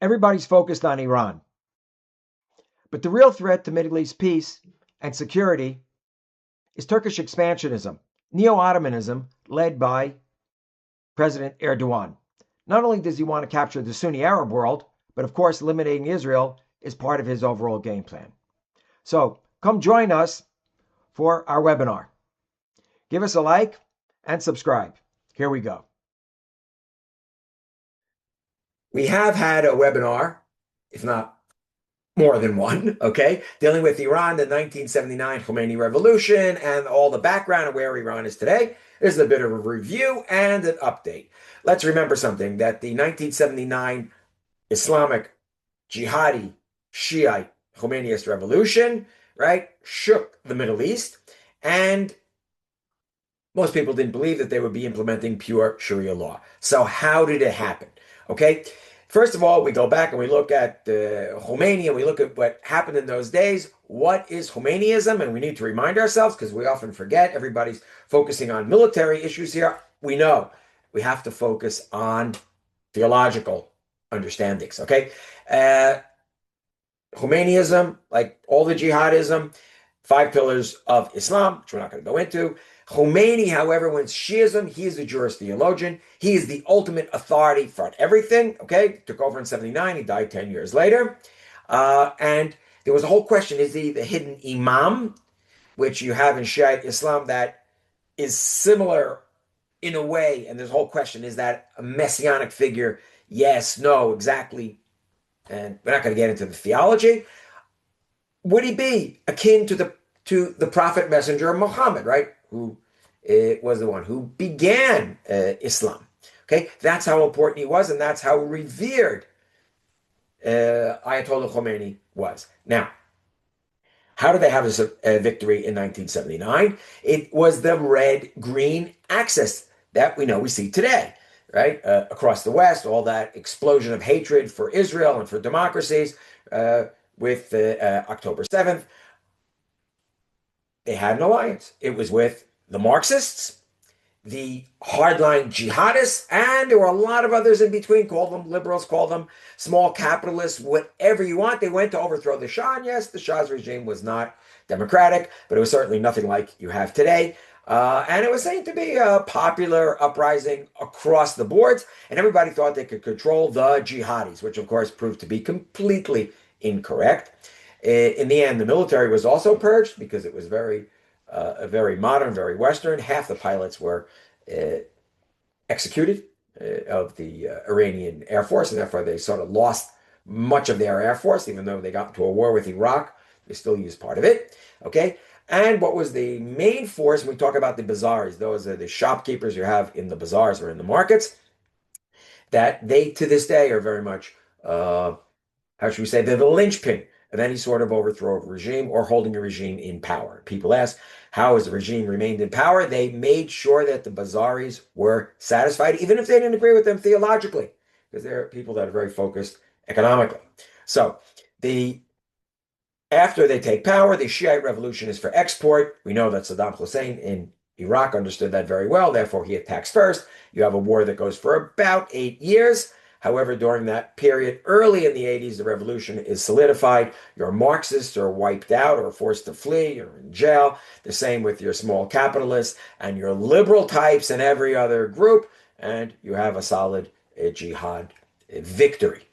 Everybody's focused on Iran. But the real threat to Middle East peace and security is Turkish expansionism, neo-Ottomanism, led by President Erdoğan. Not only does he want to capture the Sunni Arab world, but of course, eliminating Israel is part of his overall game plan. So come join us for our webinar. Give us a like and subscribe. Here we go. We have had a webinar, if not more than one, okay, dealing with Iran, the 1979 Khomeini revolution, and all the background of where Iran is today. This is a bit of a review and an update. Let's remember something, that the 1979 Islamic Jihadi Shiite Khomeiniist revolution, right, shook the Middle East, and most people didn't believe that they would be implementing pure Sharia law. So how did it happen? Okay, first of all, we go back and we look at Khomeini and we look at what happened in those days. What is Khomeiniism? And we need to remind ourselves, because we often forget, everybody's focusing on military issues here. We know we have to focus on theological understandings, okay? Khomeiniism, like all the jihadism, 5 pillars of Islam, which we're not going to go into. Khomeini, however, when it's Shiism, he is the jurist theologian. He is the ultimate authority for everything, okay? Took over in 79, he died 10 years later. And there was a whole question, is he the hidden imam, which you have in Shiite Islam that is similar in a way, and there's a whole question, is that a messianic figure? Yes, no, exactly. And we're not going to get into the theology. Would he be akin to the prophet messenger Muhammad, right? Who was the one who began Islam. Okay, that's how important he was, and that's how revered Ayatollah Khomeini was. Now, how did they have a victory in 1979? It was the red-green axis that we see today, right? Across the West, all that explosion of hatred for Israel and for democracies with October 7th. They had an alliance. It was with the Marxists, the hardline jihadists, and there were a lot of others in between. Call them liberals, call them small capitalists, whatever you want. They went to overthrow the Shah. And yes, the Shah's regime was not democratic, but it was certainly nothing like you have today. And it was saying to be a popular uprising across the boards, and everybody thought they could control the jihadis, which of course proved to be completely incorrect. In the end, the military was also purged because it was very modern, very Western. Half the pilots were executed of the Iranian Air Force, and therefore they sort of lost much of their Air Force, even though they got into a war with Iraq. They still used part of it, okay? And what was the main force, when we talk about the bazaars, those are the shopkeepers you have in the bazaars or in the markets, that they, to this day, are very much, how should we say, they're the linchpin of any sort of overthrow of regime or holding a regime in power. People ask, how has the regime remained in power? They made sure that the Bazaris were satisfied, even if they didn't agree with them theologically, because they're people that are very focused economically. So after they take power, the Shiite revolution is for export. We know that Saddam Hussein in Iraq understood that very well. Therefore, he attacks first. You have a war that goes for about 8 years. However, during that period, early in the 80s, the revolution is solidified. Your Marxists are wiped out or forced to flee. You're in jail. The same with your small capitalists and your liberal types and every other group. And you have a solid jihad victory.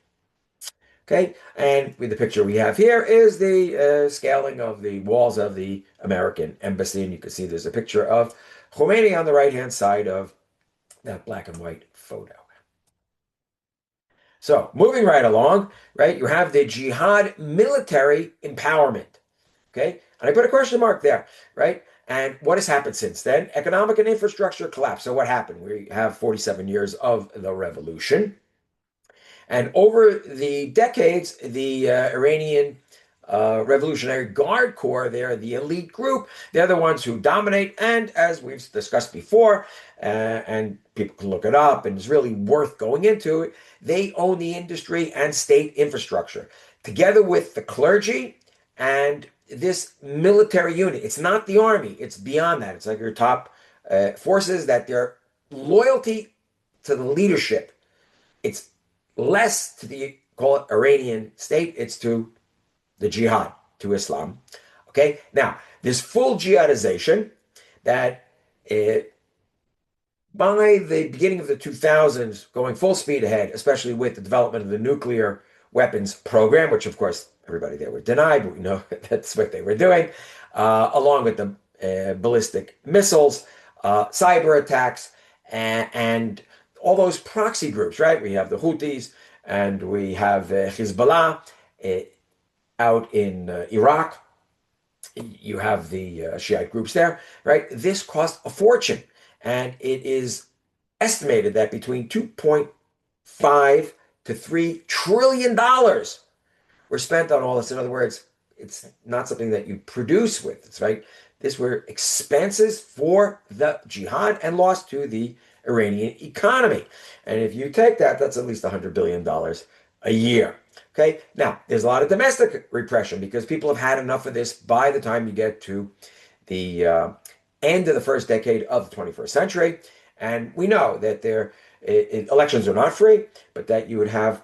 Okay, and with the picture we have here is the scaling of the walls of the American embassy. And you can see there's a picture of Khomeini on the right-hand side of that black and white photo. So moving right along, right, you have the jihad military empowerment, okay? And I put a question mark there, right? And what has happened since then? Economic and infrastructure collapse. So what happened? We have 47 years of the revolution. And over the decades, the Iranian Revolutionary Guard Corps, they're the elite group. They're the ones who dominate. And as we've discussed before, and people can look it up, and it's really worth going into it, they own the industry and state infrastructure, together with the clergy and this military unit. It's not the army. It's beyond that. It's like your top forces, that their loyalty to the leadership, it's less to the call it Iranian state, it's to the jihad, to Islam. Okay, now this full jihadization that by the beginning of the 2000s, going full speed ahead, especially with the development of the nuclear weapons program, which of course everybody there were denied, but we know that's what they were doing, along with the ballistic missiles, cyber attacks, and all those proxy groups, right? We have the Houthis and we have Hezbollah out in Iraq. You have the Shiite groups there, right? This cost a fortune. And it is estimated that between 2.5 to $3 trillion were spent on all this. In other words, it's not something that you produce with. It's right. These were expenses for the jihad and loss to the Iranian economy. And if you take that, that's at least $100 billion a year. Okay. Now, there's a lot of domestic repression because people have had enough of this by the time you get to the end of the first decade of the 21st century. And we know that elections are not free, but that you would have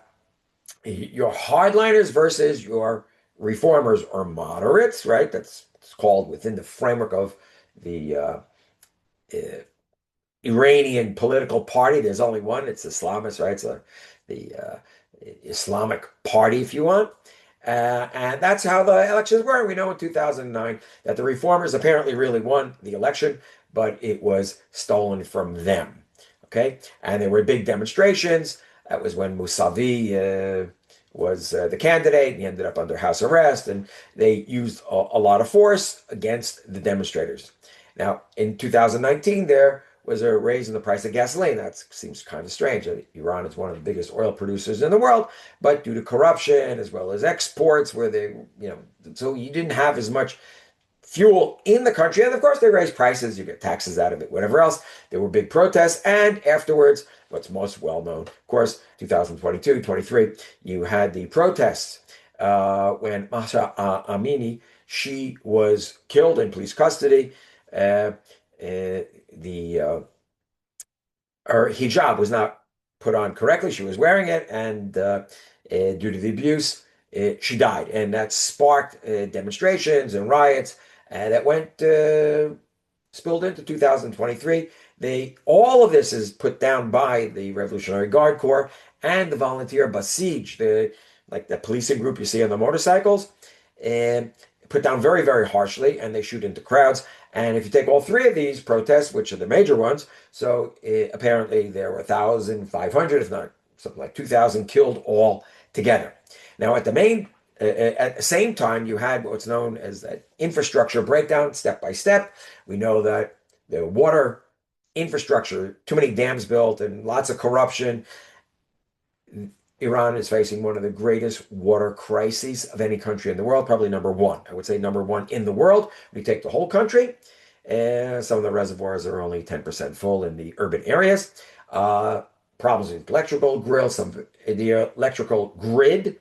your hardliners versus your reformers or moderates, right? That's called within the framework of the Iranian political party. There's only one. It's Islamist, right? It's the Islamic Party, if you want. And that's how the elections were. We know in 2009 that the reformers apparently really won the election, but it was stolen from them. Okay. And there were big demonstrations. That was when Mousavi was the candidate. He ended up under house arrest, and they used a lot of force against the demonstrators. Now, in 2019, there was a raise in the price of gasoline. That seems kind of strange. Iran is one of the biggest oil producers in the world, but due to corruption as well as exports, where they, so you didn't have as much fuel in the country. And of course, they raised prices. You get taxes out of it, whatever else. There were big protests. And afterwards, what's most well known, of course, 2022, 23, you had the protests when Mahsa Amini, she was killed in police custody. Her hijab was not put on correctly. She was wearing it, and due to the abuse, she died. And that sparked demonstrations and riots that went spilled into 2023. All of this is put down by the Revolutionary Guard Corps and the volunteer Basij, like the policing group you see on the motorcycles, and put down very, very harshly, and they shoot into crowds. And if you take all three of these protests, which are the major ones, so apparently there were 1,500, if not something like 2,000 killed all together. Now, at the same time, you had what's known as that infrastructure breakdown, step by step. We know that the water infrastructure, too many dams built and lots of corruption. Iran is facing one of the greatest water crises of any country in the world, probably number one. I would say number one in the world. We take the whole country, and some of the reservoirs are only 10% full in the urban areas. Problems with electrical grill, the electrical grid.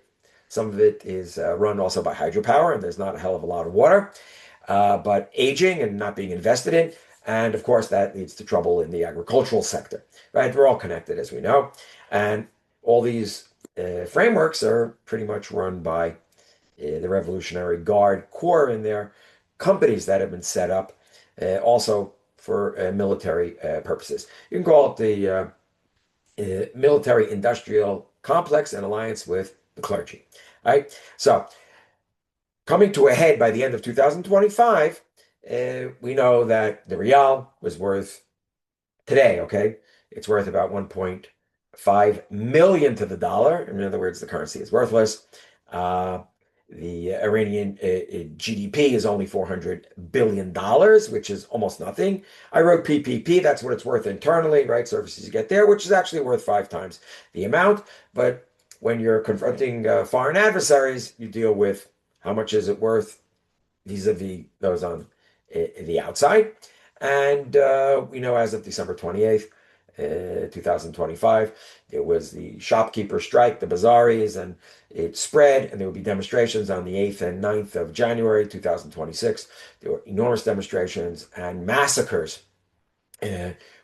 Some of it is run also by hydropower, and there's not a hell of a lot of water, but aging and not being invested in. And of course, that leads to trouble in the agricultural sector, right? We're all connected, as we know. And all these frameworks are pretty much run by the Revolutionary Guard Corps and their companies that have been set up also for military purposes. You can call it the military industrial complex in alliance with the clergy. Right? So, coming to a head by the end of 2025, we know that the rial was worth today, okay? It's worth about 1.5 million to the dollar. In other words, the currency is worthless. The Iranian GDP is only $400 billion, which is almost nothing. I wrote PPP, that's what it's worth internally, right? Services you get there, which is actually worth 5 times the amount. But when you're confronting foreign adversaries, you deal with how much is it worth vis-a-vis those on the outside. And we know as of December 28th, 2025, there was the shopkeeper strike, the bazaris, and it spread, and there would be demonstrations on the 8th and 9th of January 2026. There were enormous demonstrations and massacres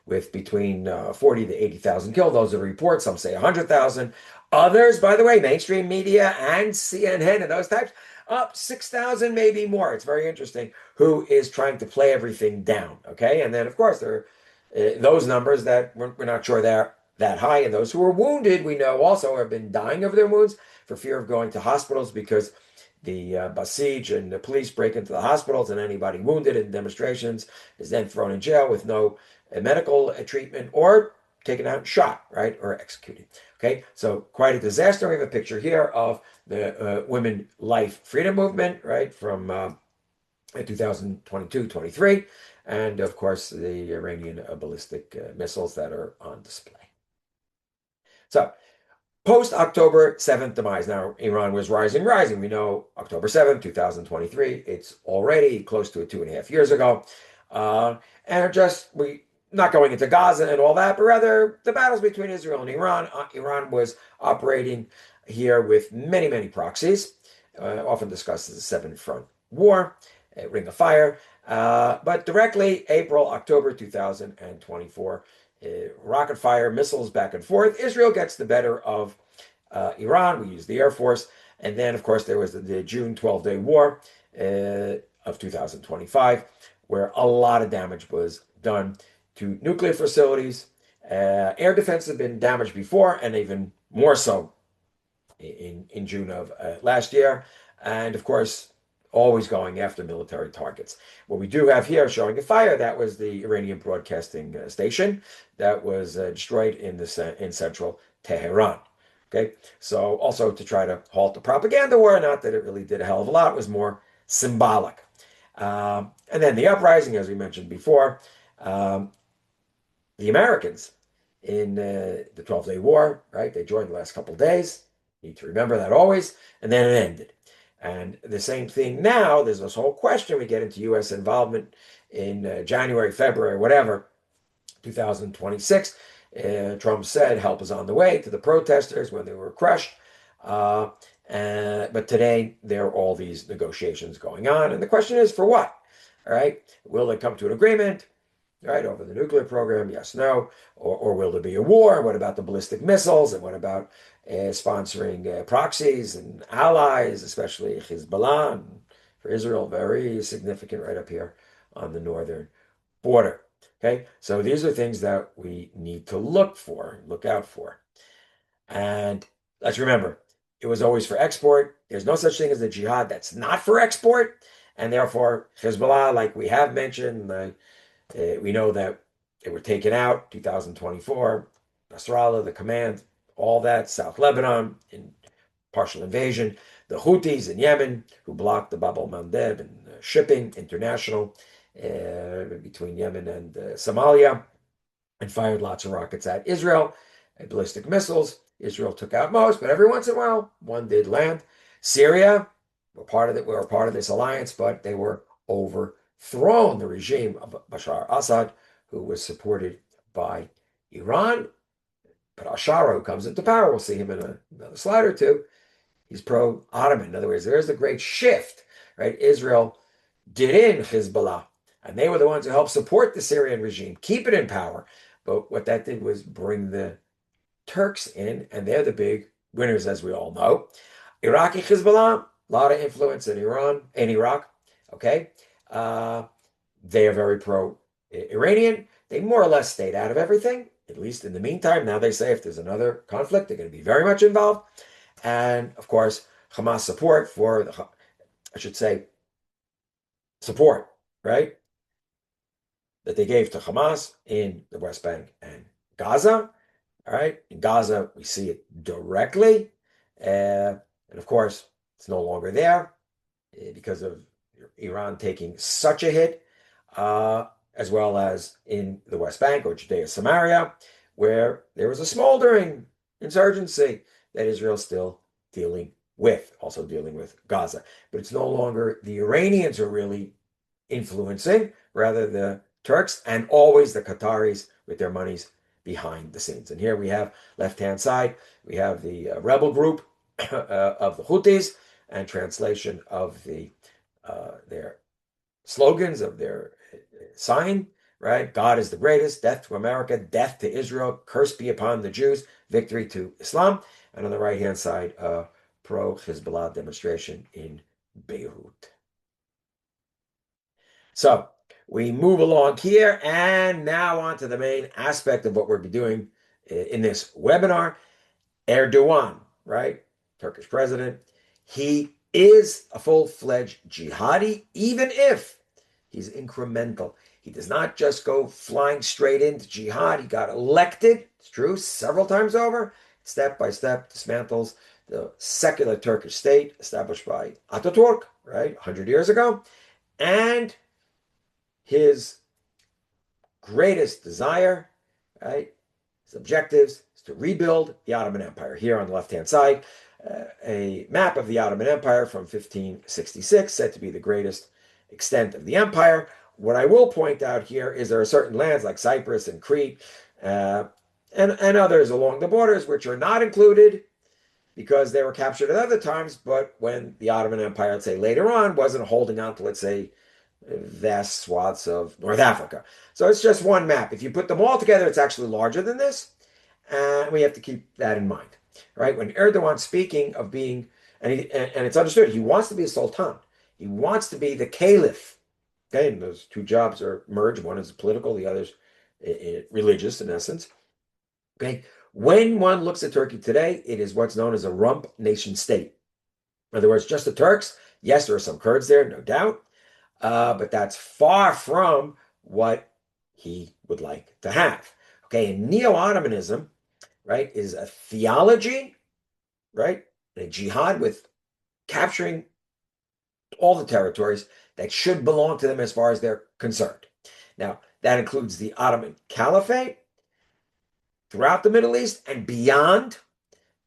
with between 40 to 80,000 killed. Those are reports. Some say 100,000. Others, by the way, mainstream media and CNN and those types, up 6,000, maybe more. It's very interesting who is trying to play everything down. Okay. And then, of course, there are those numbers that we're not sure they're that high. And those who are wounded, we know also have been dying of their wounds for fear of going to hospitals because the Basij and the police break into the hospitals, and anybody wounded in demonstrations is then thrown in jail with no medical treatment or taken out and shot, right, or executed. Okay, so quite a disaster. We have a picture here of the Women Life Freedom Movement, right, from 2022-23, and of course the Iranian ballistic missiles that are on display. So post-October 7th demise. Now, Iran was rising. We know October 7th, 2023. It's already close to 2.5 years ago. And we not going into Gaza and all that, but rather the battles between Israel and Iran. Iran was operating here with many, many proxies, often discussed as a seven-front war, a ring of fire. But directly, October 2024, rocket fire, missiles back and forth. Israel gets the better of Iran. We use the Air Force. And then, of course, there was the June 12-day war of 2025, where a lot of damage was done to nuclear facilities. Air defense had been damaged before, and even more so in June of last year. And of course, always going after military targets. What we do have here showing a fire, that was the Iranian broadcasting station that was destroyed in central Tehran. Okay, so also to try to halt the propaganda war, not that it really did a hell of a lot, it was more symbolic. And then the uprising, as we mentioned before, the Americans in the 12-day war, right? They joined the last couple of days. Need to remember that always. And then it ended. And the same thing now, there's this whole question. We get into U.S. involvement in January, February, whatever, 2026. Trump said help is on the way to the protesters when they were crushed. But today, there are all these negotiations going on. And the question is, for what? All right. Will they come to an agreement? Right, over the nuclear program, yes, no, or will there be a war? What about the ballistic missiles? And what about sponsoring proxies and allies, especially Hezbollah, and for Israel, very significant right up here on the northern border. Okay, so these are things that we need to look out for. And let's remember, it was always for export. There's no such thing as a jihad that's not for export. And therefore, Hezbollah, like we have mentioned, we know that they were taken out 2024, Nasrallah, the command, all that, South Lebanon in partial invasion, the Houthis in Yemen who blocked the Bab el-Mandeb and shipping international between Yemen and Somalia and fired lots of rockets at Israel, ballistic missiles. Israel took out most, but every once in a while, one did land. Syria, were part of this alliance, but they were overthrown. The regime of Bashar al-Assad, who was supported by Iran. But al-Shara, who comes into power, we'll see him in another slide or two, he's pro-Ottoman. In other words, there's the great shift, right? Israel did in Hezbollah, and they were the ones who helped support the Syrian regime, keep it in power. But what that did was bring the Turks in, and they're the big winners, as we all know. Iraqi Hezbollah, a lot of influence in Iran, in Iraq, okay? They are very pro-Iranian. They more or less stayed out of everything, at least in the meantime. Now they say if there's another conflict, they're going to be very much involved. And of course, Hamas support support, right? That they gave to Hamas in the West Bank and Gaza. All right. In Gaza, we see it directly. And of course, it's no longer there because of Iran taking such a hit, as well as in the West Bank or Judea Samaria, where there was a smoldering insurgency that Israel's still dealing with, also dealing with Gaza. But it's no longer the Iranians who are really influencing, rather the Turks and always the Qataris with their monies behind the scenes. And here we have left-hand side, we have the rebel group of the Houthis and translation of their slogans, of their sign, right? God is the greatest, death to America, death to Israel, curse be upon the Jews, victory to Islam. and on the right-hand side, a pro-Hezbollah demonstration in Beirut. So we move along here, and now on to the main aspect of what we'll be doing in this webinar. Erdoğan, right? Turkish president. He is a full-fledged jihadi, even if he's incremental. He does not just go flying straight into jihad. He got elected, it's true, several times over, step by step, dismantles the secular Turkish state established by Atatürk, right, 100 years ago. And his greatest desire, right, his objectives is to rebuild the Ottoman Empire. Here on the left-hand side, a map of the Ottoman Empire from 1566, said to be the greatest extent of the empire. What I will point out here is there are certain lands like Cyprus and Crete and others along the borders which are not included because they were captured at other times, but when the Ottoman Empire, let's say later on, wasn't holding on to, let's say, vast swaths of North Africa. So it's just one map. If you put them all together, it's actually larger than this, and we have to keep that in mind, right? When Erdogan's speaking of being, and it's understood, he wants to be a sultan. He wants to be the caliph. Okay, and those two jobs are merged. One is political, the other is religious in essence. Okay, when one looks at Turkey today, it is what's known as a rump nation state. In other words, just the Turks. Yes, there are some Kurds there, no doubt, but that's far from what he would like to have. Okay, and neo-Ottomanism, right, is a theology, right, and a jihad with capturing all the territories that should belong to them as far as they're concerned. Now, that includes the Ottoman Caliphate throughout the Middle East and beyond,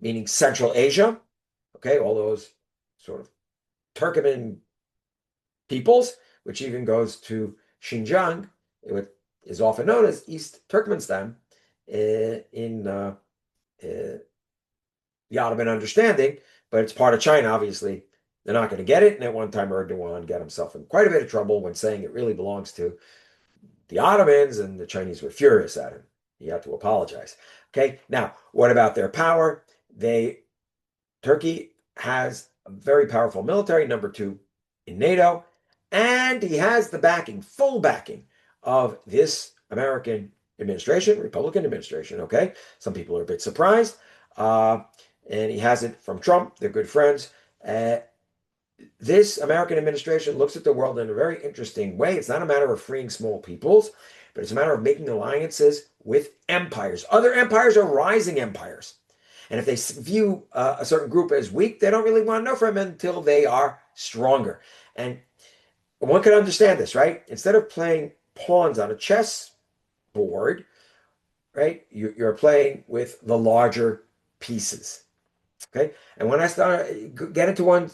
meaning Central Asia, okay, all those sort of Turkoman peoples, which even goes to Xinjiang, it is often known as East Turkmenistan in the Ottoman understanding, but it's part of China, obviously. They're not going to get it, and at one time Erdogan got himself in quite a bit of trouble when saying it really belongs to the Ottomans, and the Chinese were furious at him. He had to apologize. Okay, now, what about their power? Turkey has a very powerful military, number 2 in NATO, and he has the backing, full backing of this American administration, Republican administration, okay? Some people are a bit surprised, and he has it from Trump. They're good friends. This American administration looks at the world in a very interesting way. It's not a matter of freeing small peoples, but it's a matter of making alliances with empires. Other empires are rising empires. And if they view a certain group as weak, they don't really want to know from them until they are stronger. And one can understand this, right? Instead of playing pawns on a chess board, right, you're playing with the larger pieces. Okay? And when I get into one,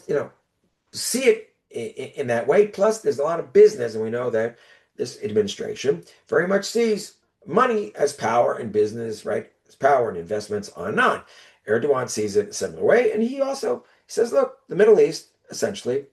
see it in that way. Plus, there's a lot of business, and we know that this administration very much sees money as power and business, right? As power and investments on and on. Erdogan sees it a similar way, and he also says, look, the Middle East essentially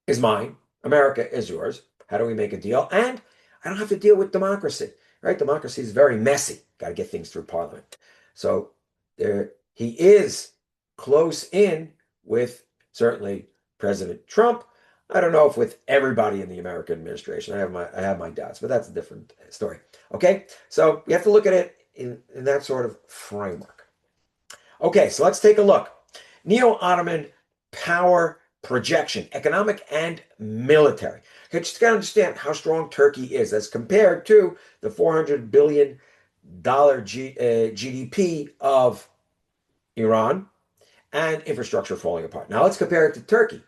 is mine. America is yours. How do we make a deal? And I don't have to deal with democracy, right? Democracy is very messy. Got to get things through parliament. So he is close in with certainly President Trump. I don't know if with everybody in the American administration. I have my doubts, but that's a different story. Okay, so you have to look at it in that sort of framework. Okay, so let's take a look. Neo-Ottoman power projection, economic and military. Okay, just got to understand how strong Turkey is as compared to the $400 billion GDP of Iran and infrastructure falling apart. Now let's compare it to Turkey.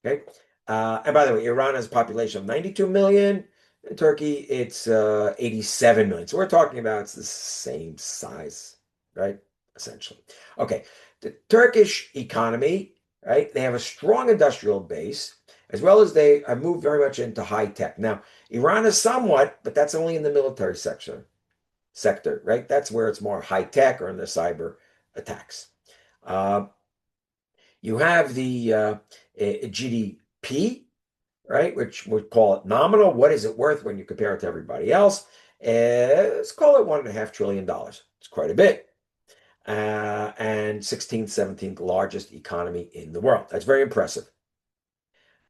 Okay, and by the way, Iran has a population of 92 million. In Turkey, it's 87 million. So we're talking about it's the same size, right? Essentially. Okay, the Turkish economy, right? They have a strong industrial base, as well as they have moved very much into high tech. Now, Iran is somewhat, but that's only in the military sector, right? That's where it's more high tech or in the cyber attacks. You have the GDP, right, which we call it nominal. What is it worth when you compare it to everybody else? Let's call it $1.5 trillion. It's quite a bit. and 16th, 17th largest economy in the world. That's very impressive.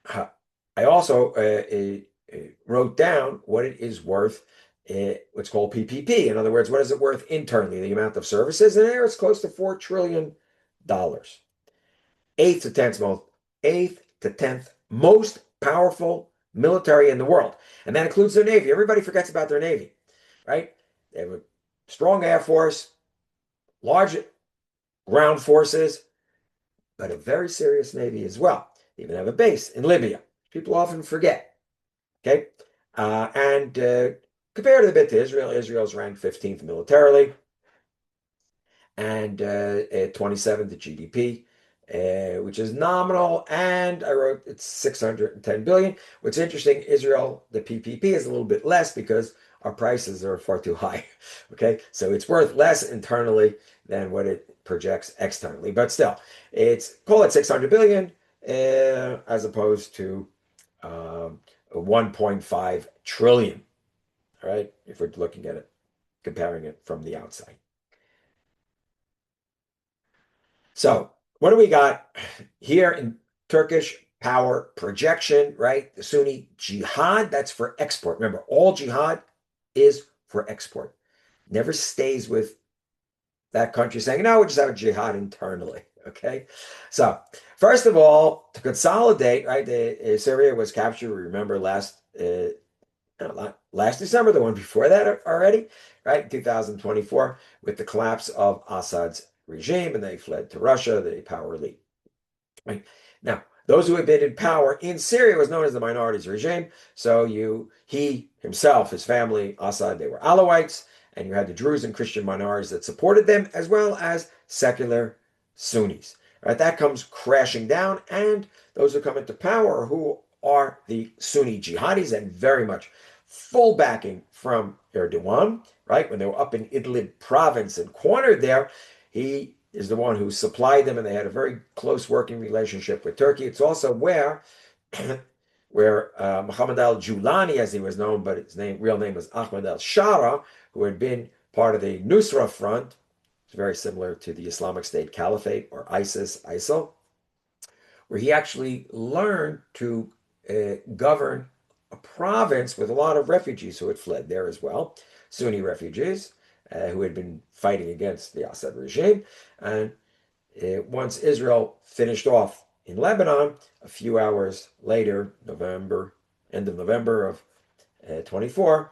I also wrote down what it is worth, what's called PPP. In other words, what is it worth internally? The amount of services in there is close to $4 trillion. Eighth to tenth most powerful military in the world. And that includes their Navy. Everybody forgets about their Navy, right? They have a strong Air Force, large ground forces, but a very serious Navy as well. They even have a base in Libya. People often forget. Okay. And compared a bit to Israel, Israel's ranked 15th militarily and 27th to GDP, which is nominal. And I wrote it's 610 billion. What's interesting, Israel, the PPP is a little bit less because our prices are far too high. Okay. So it's worth less internally than what it projects externally. But still, call it 600 billion as opposed to 1.5 trillion. All right. If we're looking at it, comparing it from the outside. So what do we got here in Turkish power projection, right? The Sunni Jihad, that's for export. Remember, all jihad is for export. Never stays with that country saying, no, we just have a jihad internally, okay? So first of all, to consolidate, right, Syria was captured, remember, last December, the one before that already, right, 2024, with the collapse of Assad's regime, and they fled to Russia, the power elite. Right? Now, those who had been in power in Syria was known as the minorities regime. So he himself, his family, Assad, they were Alawites, and you had the Druze and Christian minorities that supported them, as well as secular Sunnis. Right? That comes crashing down, and those who come into power, who are the Sunni jihadis, and very much full backing from Erdoğan, right? When they were up in Idlib province and cornered there, he is the one who supplied them, and they had a very close working relationship with Turkey. It's also where Muhammad al-Julani, as he was known, but his real name was Ahmad al-Shara, who had been part of the Nusra Front. It's very similar to the Islamic State Caliphate or ISIL, where he actually learned to govern a province with a lot of refugees who had fled there as well, Sunni refugees who had been fighting against the Assad regime. And once Israel finished off in Lebanon, a few hours later, end of November of 24,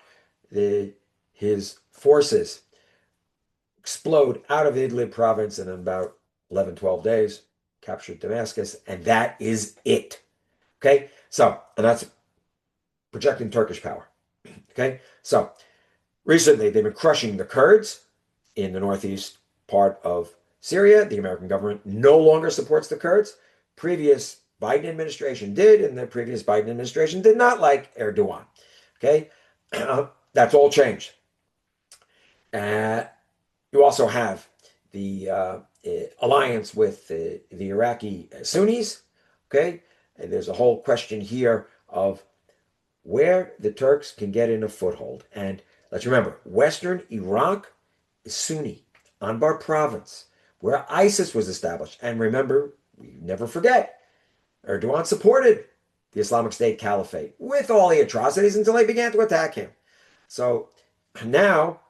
his forces explode out of Idlib province, and in about 11, 12 days, captured Damascus, and that is it. Okay, so, and that's projecting Turkish power. Okay, so recently they've been crushing the Kurds in the northeast part of Syria. The American government no longer supports the Kurds. Previous Biden administration did, and the previous Biden administration did not like Erdoğan. Okay, that's all changed. You also have the alliance with the Iraqi Sunnis. Okay, and there's a whole question here of where the Turks can get in a foothold. And let's remember, Western Iraq is Sunni, Anbar province, where ISIS was established. And remember, we never forget, Erdogan supported the Islamic State Caliphate with all the atrocities until they began to attack him. So now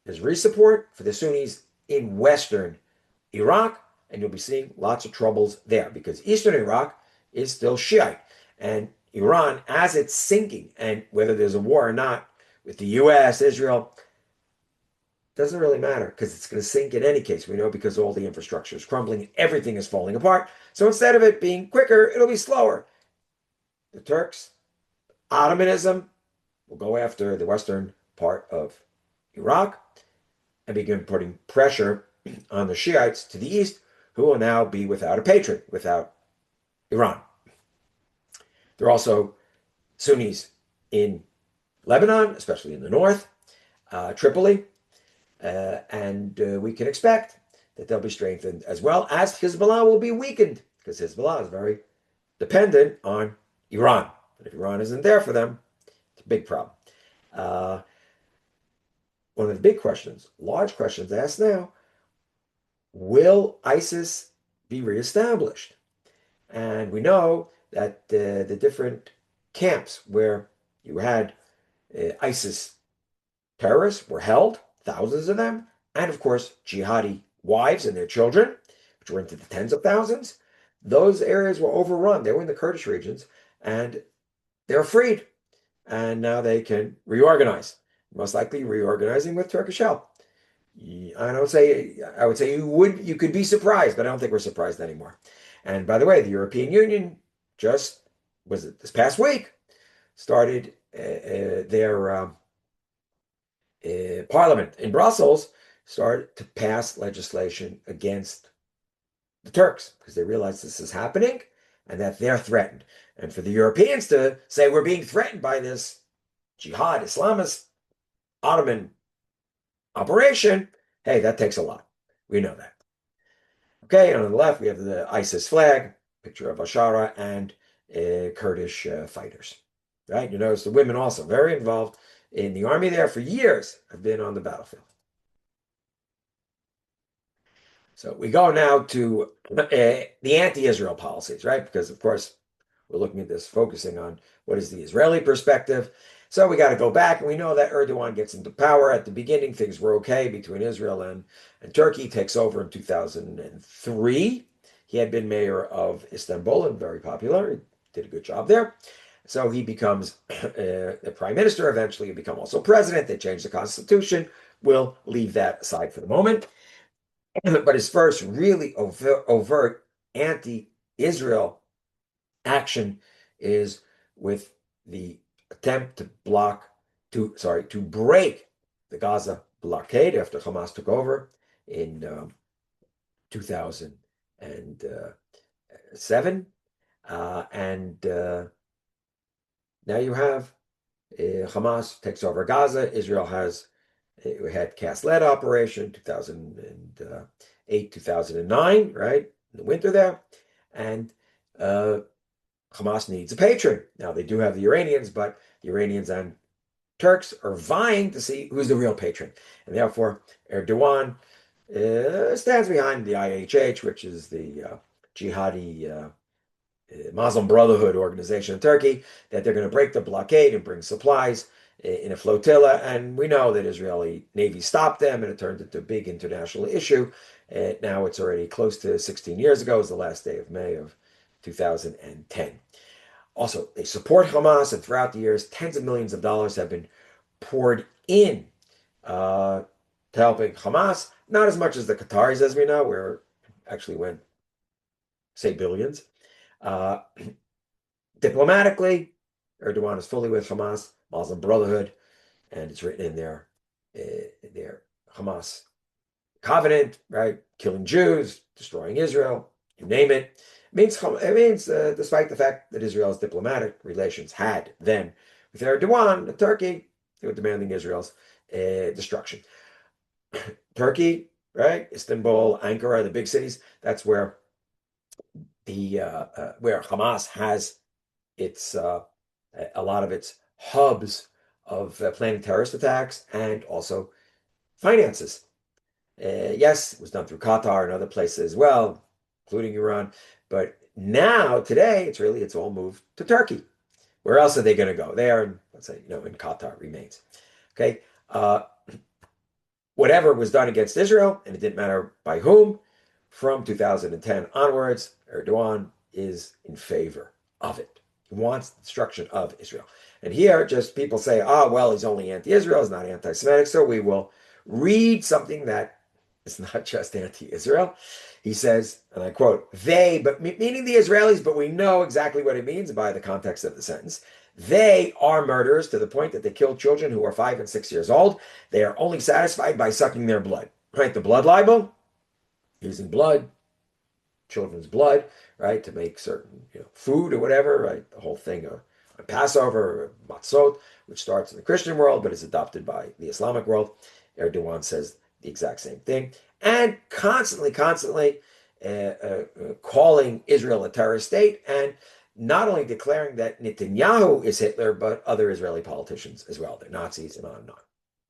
there's re-support for the Sunnis in Western Iraq, and you'll be seeing lots of troubles there because Eastern Iraq is still Shiite. And Iran, as it's sinking, and whether there's a war or not with the US, Israel, doesn't really matter because it's going to sink in any case. We know because all the infrastructure is crumbling, everything is falling apart. So instead of it being quicker, it'll be slower. The Turks, Ottomanism, will go after the western part of Iraq and begin putting pressure on the Shiites to the east, who will now be without a patron, without Iran. There are also Sunnis in Lebanon, especially in the north, Tripoli, and we can expect that they'll be strengthened as well as Hezbollah will be weakened because Hezbollah is very dependent on Iran. And if Iran isn't there for them, it's a big problem. One of the big questions, large questions asked now, will ISIS be reestablished? And we know that the different camps where you had ISIS terrorists were held, thousands of them, and of course, jihadi wives and their children, which were into the tens of thousands. Those areas were overrun. They were in the Kurdish regions, and they're freed. And now they can reorganize, most likely reorganizing with Turkish help. I would say you could be surprised, but I don't think we're surprised anymore. And by the way, the European Union just was it this past week started their parliament in Brussels started to pass legislation against the Turks because they realize this is happening and that they're threatened. And for the Europeans to say we're being threatened by this jihad, Islamist, Ottoman operation, hey, that takes a lot. We know that. Okay, and on the left, we have the ISIS flag, picture of Ashara, and Kurdish fighters. Right? You notice the women also very involved in the army there for years, have been on the battlefield. So we go now to the anti-Israel policies, right? Because, of course, we're looking at this, focusing on what is the Israeli perspective. So we got to go back, and we know that Erdogan gets into power. At the beginning, things were okay between Israel and Turkey. He takes over in 2003. He had been mayor of Istanbul and very popular. He did a good job there. So he becomes the prime minister. Eventually, he becomes also president. They change the constitution. We'll leave that aside for the moment. But his first really overt anti-Israel action is with the attempt to break the Gaza blockade after Hamas took over in 2007. Now you have Hamas takes over Gaza. Israel had cast-lead operation 2008, 2009, right? In the winter there. And Hamas needs a patron. Now, they do have the Iranians, but the Iranians and Turks are vying to see who's the real patron. And therefore, Erdogan stands behind the IHH, which is the jihadi Muslim Brotherhood organization in Turkey, that they're going to break the blockade and bring supplies in a flotilla. And we know that Israeli Navy stopped them, and it turned into a big international issue. Now it's already close to 16 years ago. It was the last day of May of 2010. Also, they support Hamas, and throughout the years, tens of millions of dollars have been poured in to helping Hamas. Not as much as the Qataris, as we know, where it actually went, say, billions. Diplomatically, Erdogan is fully with Hamas, Muslim Brotherhood, and it's written in their Hamas covenant, right? Killing Jews, destroying Israel, you name it. It means despite the fact that Israel's diplomatic relations had then with Erdogan and Turkey, they were demanding Israel's destruction. Turkey, right? Istanbul, Ankara, the big cities. That's where where Hamas has its a lot of its hubs of planning terrorist attacks and also finances. Yes, it was done through Qatar and other places as well, including Iran. But now, today, it's all moved to Turkey. Where else are they going to go? They are, let's say, in Qatar remains. Okay. Whatever was done against Israel, and it didn't matter by whom, from 2010 onwards, Erdogan is in favor of it. He wants the destruction of Israel. And here, just people say, well, he's only anti-Israel, he's not anti-Semitic, so we will read something that is not just anti-Israel. He says, and I quote, they, but meaning the Israelis, but we know exactly what it means by the context of the sentence. They are murderers to the point that they kill children who are 5 and 6 years old. They are only satisfied by sucking their blood. Right? The blood libel, using blood, children's blood, right, to make certain food or whatever, right? The whole thing of Passover, matzot, which starts in the Christian world but is adopted by the Islamic world. Erdogan says the exact same thing, and constantly calling Israel a terrorist state, and not only declaring that Netanyahu is Hitler, but other Israeli politicians as well. They're Nazis and on and on.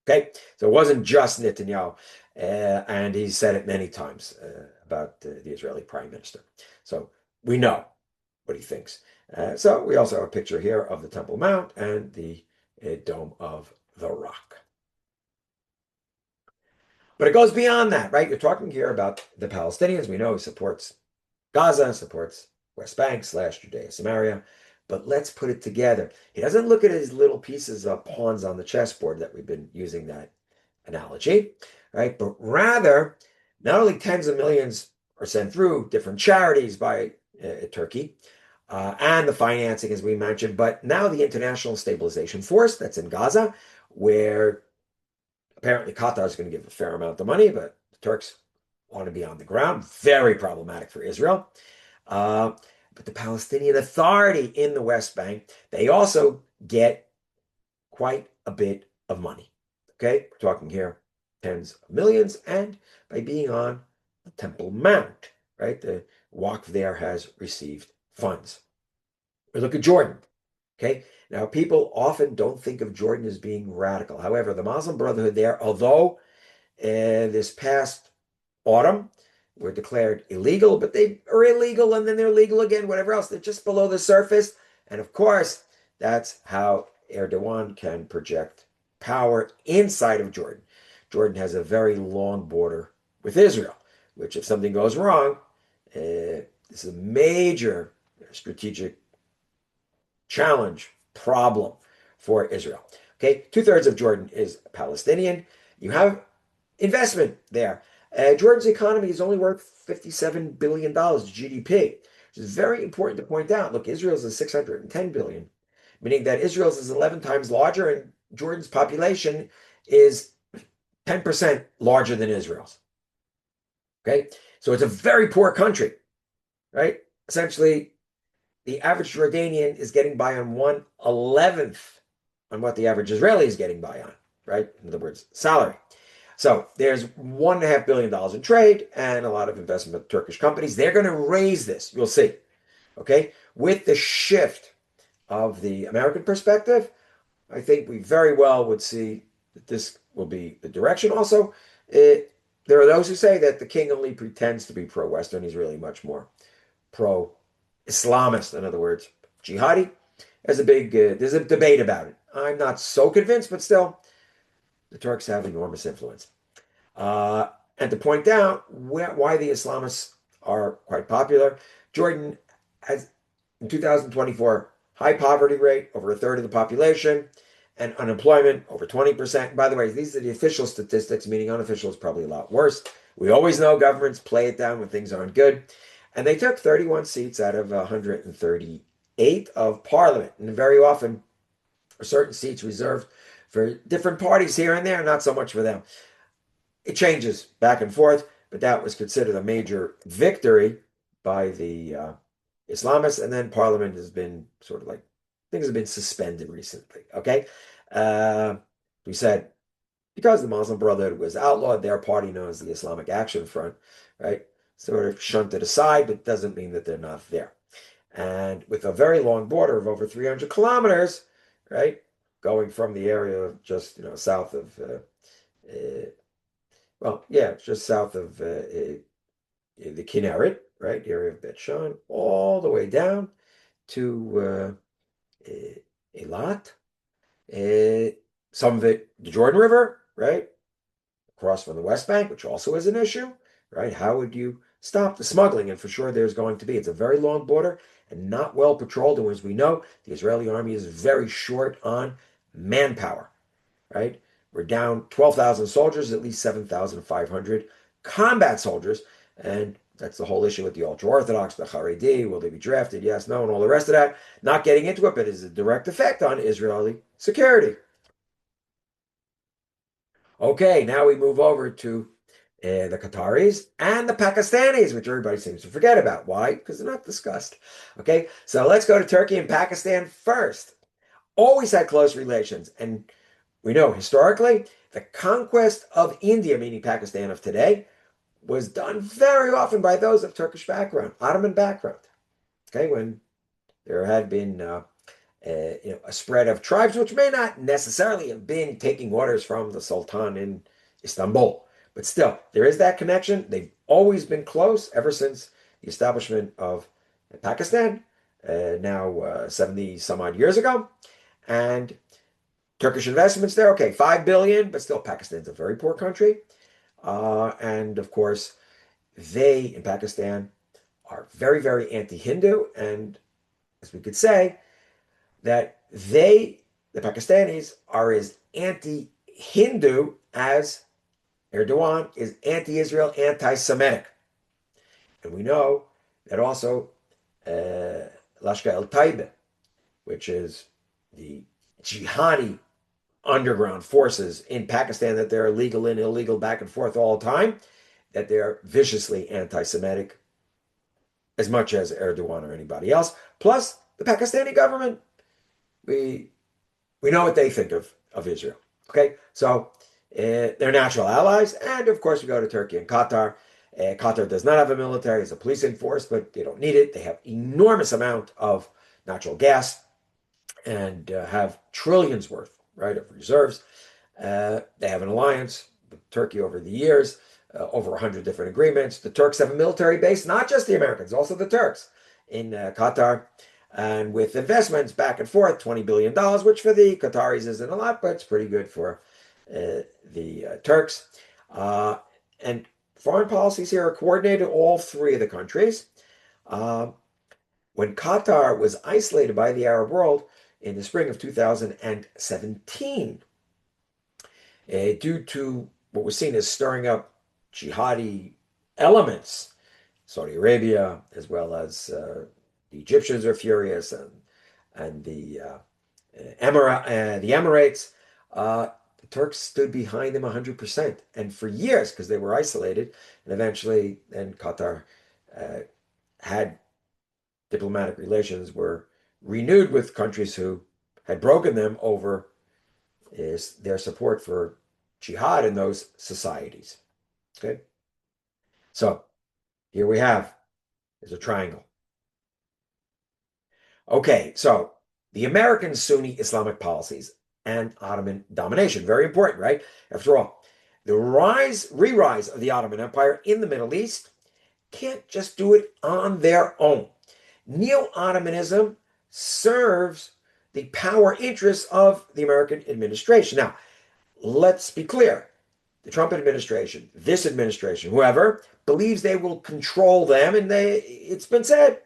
Okay, so it wasn't just Netanyahu. And he said it many times about the Israeli prime minister. So we know what he thinks. So we also have a picture here of the Temple Mount and the Dome of the Rock. But it goes beyond that, right? You're talking here about the Palestinians. We know he supports Gaza, supports West Bank / Judea Samaria. But let's put it together. He doesn't look at his little pieces of pawns on the chessboard that we've been using that analogy, right? But rather, not only tens of millions are sent through different charities by Turkey and the financing, as we mentioned, but now the International Stabilization Force that's in Gaza, where apparently Qatar is going to give a fair amount of money, but the Turks want to be on the ground. Very problematic for Israel. But the Palestinian Authority in the West Bank, they also get quite a bit of money. Okay, we're talking here tens of millions, and by being on the Temple Mount, right? The Waqf there has received funds. We look at Jordan. Okay, now people often don't think of Jordan as being radical. However, the Muslim Brotherhood there, although this past autumn were declared illegal, but they are illegal and then they're legal again, whatever else. They're just below the surface. And of course, that's how Erdoğan can project power inside of Jordan. Jordan has a very long border with Israel, which if something goes wrong, this is a major strategic challenge, problem for Israel. Okay, 2/3 of Jordan is Palestinian. You have investment there. Jordan's economy is only worth $57 billion GDP, which is very important to point out. Look, Israel's is 610 billion, meaning that Israel's is 11 times larger and Jordan's population is 10% larger than Israel's. Okay, so it's a very poor country, right? Essentially, the average Jordanian is getting by on 1/11th on what the average Israeli is getting by on, right? In other words, salary. So there's $1.5 billion in trade and a lot of investment with Turkish companies. They're going to raise this, you'll see. Okay, with the shift of the American perspective, I think we very well would see that this will be the direction. Also, there are those who say that the king only pretends to be pro-Western. He's really much more pro-Islamist, in other words, jihadi. There's a debate about it. I'm not so convinced, but still, the Turks have enormous influence. And to point out why the Islamists are quite popular, Jordan has, in 2024, high poverty rate, over 1/3 of the population, and unemployment over 20%. By the way, these are the official statistics, meaning unofficial is probably a lot worse. We always know governments play it down when things aren't good. And they took 31 seats out of 138 of parliament. And very often, certain seats reserved for different parties here and there, not so much for them. It changes back and forth, but that was considered a major victory by the Islamists. And then parliament has been sort of like, things have been suspended recently, okay? We said, because the Muslim Brotherhood was outlawed, their party known as the Islamic Action Front, right? Sort of shunted aside, but doesn't mean that they're not there. And with a very long border of over 300 kilometers, right? Going from the area of just, south of, just south of the Kinneret, right? The area of Bet Shan, all the way down to Eilat. Some of it, the Jordan River, right? Across from the West Bank, which also is an issue, right? How would you stop the smuggling? And for sure, there's going to be. It's a very long border and not well patrolled. And as we know, the Israeli army is very short on manpower, right? We're down 12,000 soldiers, at least 7,500 combat soldiers. And that's the whole issue with the ultra-Orthodox, the Haredi. Will they be drafted? Yes, no, and all the rest of that. Not getting into it, but it is a direct effect on Israeli security. Okay, now we move over to the Qataris and the Pakistanis, which everybody seems to forget about. Why? Because they're not discussed. Okay, so let's go to Turkey and Pakistan first. Always had close relations. And we know historically, the conquest of India, meaning Pakistan of today, was done very often by those of Turkish background, Ottoman background. Okay, when there had been a spread of tribes, which may not necessarily have been taking orders from the Sultan in Istanbul, But still, there is that connection. They've always been close ever since the establishment of Pakistan, now 70 some odd years ago. And Turkish investments there, okay, 5 billion, but still Pakistan's a very poor country. And of course, they in Pakistan are very, very anti-Hindu. And as we could say, that they, the Pakistanis, are as anti-Hindu as Erdoğan is anti-Israel, anti-Semitic. And we know that also Lashkar el-Taiba, which is the jihadi underground forces in Pakistan, that they're legal and illegal back and forth all the time, that they're viciously anti-Semitic as much as Erdogan or anybody else. Plus, the Pakistani government, we know what they think of Israel. Okay, so they're natural allies. And of course, we go to Turkey and Qatar. Qatar does not have a military, it's a policing force, but they don't need it. They have enormous amount of natural gas and have trillions worth, right, of reserves. They have an alliance with Turkey over the years, over 100 different agreements. The Turks have a military base, not just the Americans, also the Turks in Qatar. And with investments back and forth, $20 billion, which for the Qataris isn't a lot, but it's pretty good for the Turks. And foreign policies here are coordinated, all three of the countries. When Qatar was isolated by the Arab world in the spring of 2017, due to what was seen as stirring up jihadi elements, Saudi Arabia, as well as the Egyptians are furious, and the Emirates, the Turks stood behind them 100%. And for years, because they were isolated, and eventually then Qatar had diplomatic relations were renewed with countries who had broken them over their support for jihad in those societies. Okay, so here we have is a triangle. Okay, so the American Sunni Islamic policies and Ottoman domination, very important, right? After all, the re-rise of the Ottoman Empire in the Middle East can't just do it on their own. Neo-Ottomanism serves the power interests of the American administration. Now, let's be clear. The Trump administration, this administration, whoever, believes they will control them, and it's been said,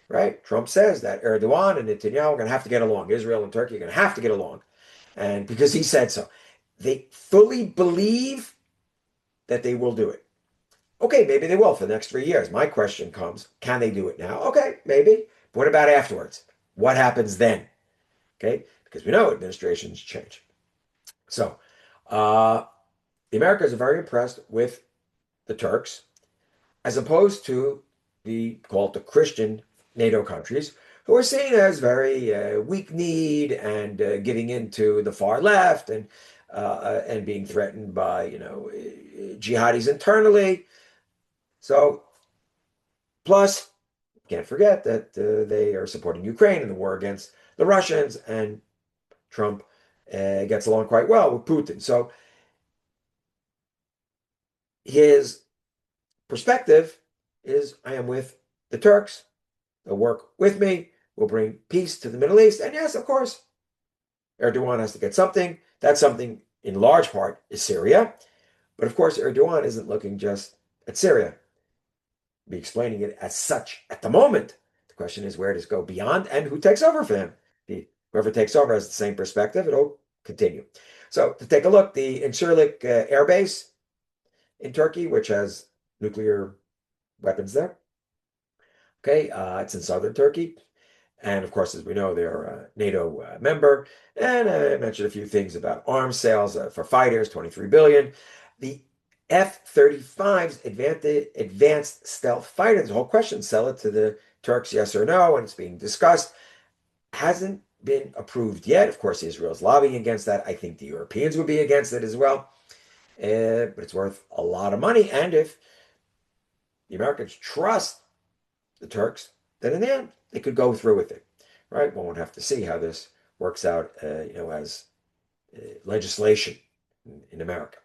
right? Trump says that Erdogan and Netanyahu are going to have to get along. Israel and Turkey are going to have to get along. And because he said so. They fully believe that they will do it. Okay, maybe they will for the next 3 years. My question comes, can they do it now? Okay, maybe. But what about afterwards? What happens then? Okay, because we know administrations change. So, the Americans are very impressed with the Turks, as opposed to the Christian NATO countries, who are seen as very weak-kneed and giving into the far left and being threatened by jihadis internally. So, plus, can't forget that they are supporting Ukraine in the war against the Russians, and Trump gets along quite well with Putin. So his perspective is, I am with the Turks. They'll work with me. We'll bring peace to the Middle East. And yes, of course, Erdogan has to get something. That something, in large part, is Syria. But of course, Erdogan isn't looking just at Syria. Be explaining it as such at the moment. The question is, where does it go beyond, and who takes over for him? Whoever takes over has the same perspective. It'll continue. So to take a look, the Incirlik Air Base in Turkey, which has nuclear weapons there. Okay, it's in southern Turkey. And of course, as we know, they're a NATO member. And I mentioned a few things about arms sales for fighters, 23 billion. The F-35's advanced stealth fighter, the whole question, sell it to the Turks, yes or no, and it's being discussed. Hasn't been approved yet. Of course, Israel's lobbying against that. I think the Europeans would be against it as well. But it's worth a lot of money. And if the Americans trust the Turks, then in the end, they could go through with it, right? One would have to see how this works out, as legislation in America.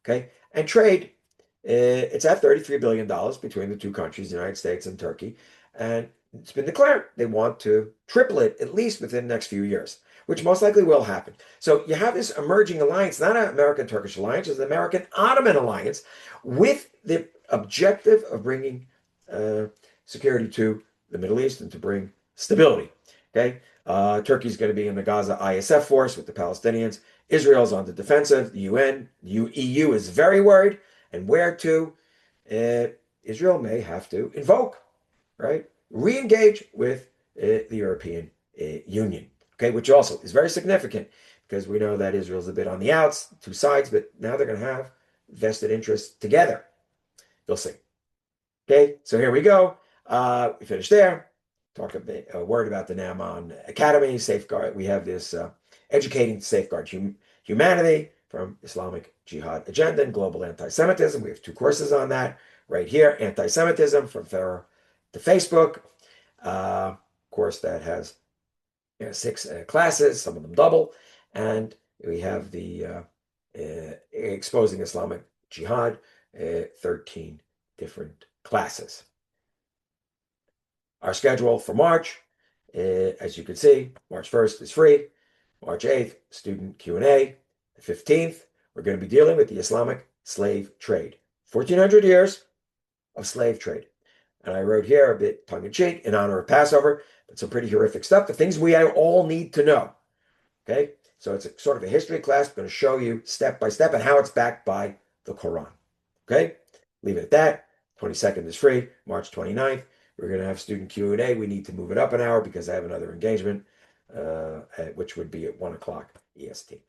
Okay, and trade It's at $33 billion between the two countries, the United States and Turkey. And it's been declared they want to triple it at least within the next few years, which most likely will happen. So you have this emerging alliance, not an American-Turkish alliance, it's an American-Ottoman alliance with the objective of bringing security to the Middle East and to bring stability. Okay, Turkey's going to be in the Gaza ISF force with the Palestinians. Israel's on the defensive. The UN, EU is very worried. And where to? Israel may have to invoke, right? Re-engage with the European Union, okay, which also is very significant because we know that Israel's a bit on the outs, two sides, but now they're going to have vested interests together. You'll see. Okay, so here we go. We finished there. Talk a word about the Neeman Academy, safeguard. We have this educating to safeguard humanity from Islamic Jihad agenda and global anti-Semitism. We have 2 courses on that right here. Anti-Semitism from Pharaoh to Facebook. Course that has 6 classes, some of them double. And we have the exposing Islamic Jihad, 13 different classes. Our schedule for March, as you can see, March 1st is free. March 8th, student Q&A. The 15th, we're going to be dealing with the Islamic slave trade. 1400 years of slave trade. And I wrote here a bit tongue-in-cheek in honor of Passover, but some pretty horrific stuff, the things we all need to know. Okay, so it's sort of a history class. I'm going to show you step by step and how it's backed by the Quran. Okay, leave it at that. 22nd is free. March 29th, we're going to have student Q&A. We need to move it up an hour because I have another engagement, which would be at 1 o'clock EST.